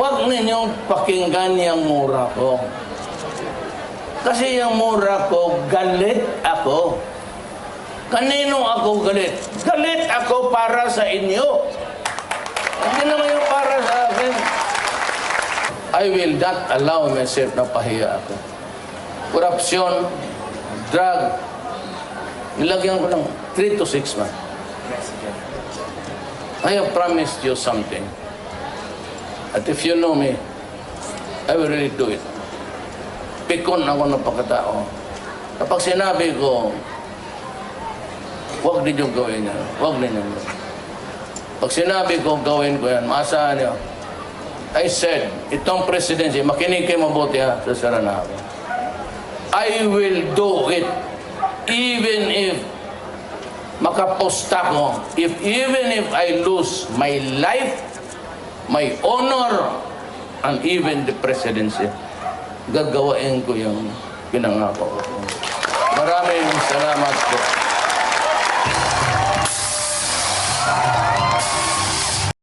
Huwag ninyong pakinggan yung mura ko. Kasi yung mura ko, galit ako. Kanino ako galit? Galit ako para sa inyo. Hindi naman yung para sa akin. I will not allow myself na pahiya ako. Korupsyon, drug, nilagyan ko lang 3 to 6 months. I have promised you something. At if you know me, I will really do it. Pikon ako ng pagkatao. Kapag sinabi ko, huwag ninyong gawin yan. Huwag ninyong gawin. Pag sinabi ko, gawin ko yan, maasahan niyo. I said, itong presidency, makinig kayo mabuti ha, sasara na ako. I will do it even if makaposta ko, even if I lose my life, my honor, and even the presidency, gagawain ko yung pinangako ko.